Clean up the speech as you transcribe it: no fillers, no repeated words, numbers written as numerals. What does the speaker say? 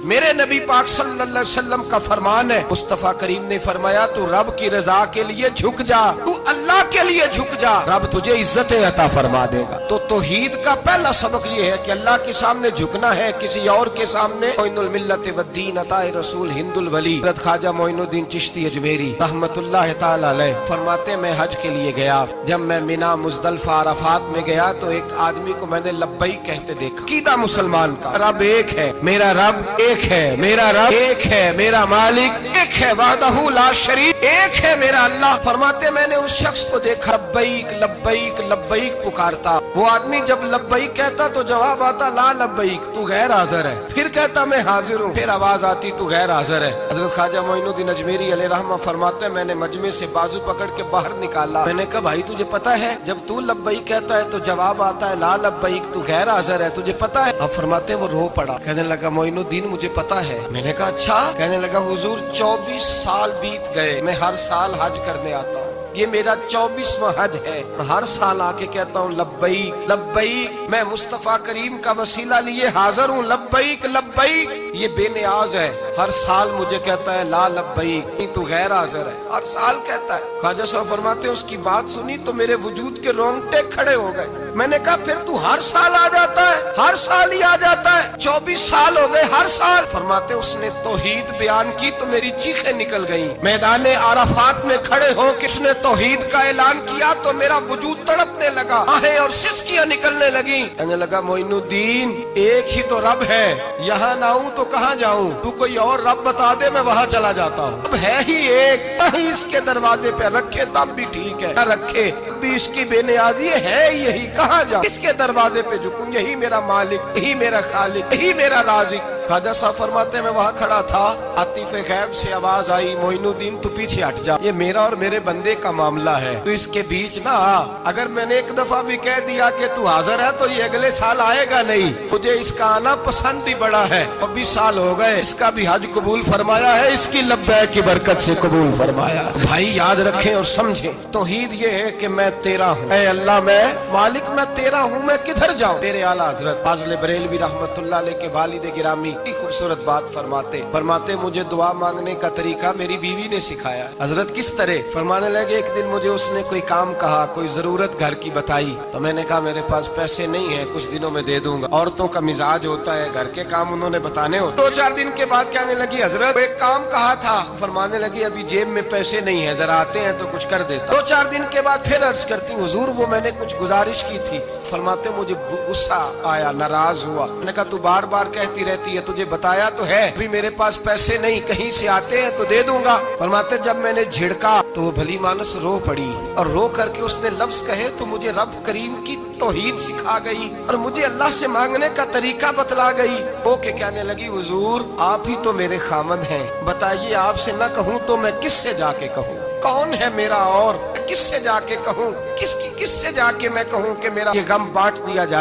میرے نبی پاک صلی اللہ علیہ وسلم کا فرمان ہے، مصطفیٰ کریم نے فرمایا تو رب کی رضا کے لیے جھک جا، تو اللہ کے لیے جھک جا، رب تجھے عزت عطا فرما دے گا۔ تو توحید کا پہلا سبق یہ ہے کہ اللہ کے سامنے جھکنا ہے، کسی اور کے سامنے۔ معین الملت والدین عطا رسول ہند الولی حضرت خواجہ معین الدین چشتی اجمیری رحمت اللہ تعالی علیہ فرماتے میں حج کے لیے گیا، جب میں مینا مزدلفہ عرفات میں گیا تو ایک آدمی کو میں نے لبیک کہتے دیکھا۔ عقیدہ مسلمان کا رب ایک ہے، میرا رب ایک ہے، میرا رب ایک ہے، میرا مالک ایک ہے، وحدہ لا شریک ایک ہے میرا اللہ۔ فرماتے میں نے اس شخص کو دیکھا لبیک لبیک لبیک پکارتا، وہ آدمی جب لبیک کہتا تو جواب آتا لا لبیک، تو غیر حاضر ہے، پھر کہتا میں حاضر ہوں، پھر آواز آتی تو غیر حاضر ہے۔ حضرت خواجہ معین الدین اجمیری علیہ رحمہ فرماتے میں نے مجمع سے بازو پکڑ کے باہر نکالا، میں نے کہا بھائی تجھے پتا ہے جب تو لبیک کہتا ہے تو جواب آتا ہے لا لبیک، تو غیر حاضر ہے، تجھے پتا ہے؟ اب فرماتے وہ رو پڑا، کہنے لگا معین الدین مجھے پتا ہے۔ میں نے کہا اچھا؟ کہنے لگا حضور 24 سال بیت گئے، میں ہر سال حج کرنے آتا ہوں، یہ میرا 24واں حج ہے، اور ہر سال آ کے کہتا ہوں لبیک لبیک، میں مصطفیٰ کریم کا وسیلہ لیے حاضر ہوں، لبیک لبیک۔ یہ بے نیاز ہے، ہر سال مجھے کہتا ہے لا لبیک، تو غیر حاضر ہے، ہر سال کہتا ہے۔ خواجہ صاحب فرماتے ہیں اس کی بات سنی تو میرے وجود کے رونگٹے کھڑے ہو گئے۔ میں نے کہا پھر تو ہر سال آ جاتا ہے، ہر سال ہی آ جاتا ہے، 24 سال ہو گئے ہر سال۔ فرماتے اس نے توحید بیان کی تو میری چیخیں نکل گئیں، میدان عرفات میں کھڑے ہو کس نے توحید کا اعلان کیا تو میرا وجود تڑپنے لگا، آہیں اور سسکیاں نکلنے لگیں۔ کہنے لگا معین الدین ایک ہی تو رب ہے، یہاں نہ ہوں تو کہاں جاؤں، تو کوئی اور رب بتا دے میں وہاں چلا جاتا ہوں، اب ہے ہی ایک، کہیں اس کے دروازے پہ رکھے تب بھی ٹھیک ہے، نہ رکھے بھی اس کی بے نیازی ہے یہی، کہاں جاؤں، اس کے دروازے پہ جھکوں، یہی میرا مالک، یہی میرا خالق، یہی میرا رازق۔ خواجہ صاحب فرماتے میں وہاں کھڑا تھا، عاطف غیب سے آواز آئی معین الدین تو پیچھے ہٹ جا، یہ میرا اور میرے بندے کا معاملہ ہے، تو اس کے بیچ نہ آ، اگر میں نے ایک دفعہ بھی کہہ دیا کہ تو حاضر ہے تو یہ اگلے سال آئے گا نہیں، مجھے اس کا آنا پسند ہی بڑا ہے، 24 سال ہو گئے، اس کا بھی حج قبول فرمایا ہے، اس کی لبیک کی برکت سے قبول فرمایا۔ بھائی یاد رکھیں اور سمجھیں، توحید یہ ہے کہ میں تیرا ہوں، اے اللہ میں مالک میں تیرا ہوں، میں کدھر جاؤں؟ میرے اعلیٰ حضرت فاضل بریلوی رحمت اللہ علیہ کے والد گرامی خوبصورت بات فرماتے مجھے دعا مانگنے کا طریقہ میری بیوی نے سکھایا۔ حضرت کس طرح؟ فرمانے لگے ایک دن مجھے اس نے کوئی کام کہا، کوئی ضرورت گھر کی بتائی، تو میں نے کہا میرے پاس پیسے نہیں ہیں، کچھ دنوں میں دے دوں گا، عورتوں کا مزاج ہوتا ہے گھر کے کام انہوں نے بتانے ہوتے۔ 2-4 دن کے بعد کہنے لگی حضرت ایک کام کہا تھا، فرمانے لگی ابھی جیب میں پیسے نہیں ہیں، ذرا آتے ہیں تو کچھ کر دیتا۔ 2-4 دن کے بعد پھر عرض کرتی حضور وہ میں نے کچھ گزارش کی تھی، فرماتے مجھے غصہ آیا، ناراض ہوا، میں نے کہا تو بار بار کہتی رہتی ہے، تجھے بتایا تو ہے ابھی میرے پاس پیسے نہیں، کہیں سے آتے ہیں تو دے دوں گا۔ فرماتے جب میں نے جھڑکا تو وہ بھلی مانس رو پڑی، اور رو کر کے اس نے لفظ کہے تو مجھے رب کریم کی توحید سکھا گئی اور مجھے اللہ سے مانگنے کا طریقہ بتلا گئی۔ وہ کہ کہنے لگی حضور آپ ہی تو میرے خامد ہیں، بتائیے آپ سے نہ کہوں تو میں کس سے جا کے کہوں؟ کون ہے میرا اور کس سے جا کے کہوں؟ کس سے جا کے میں کہوں کہ میرا یہ غم بانٹ دیا جائے؟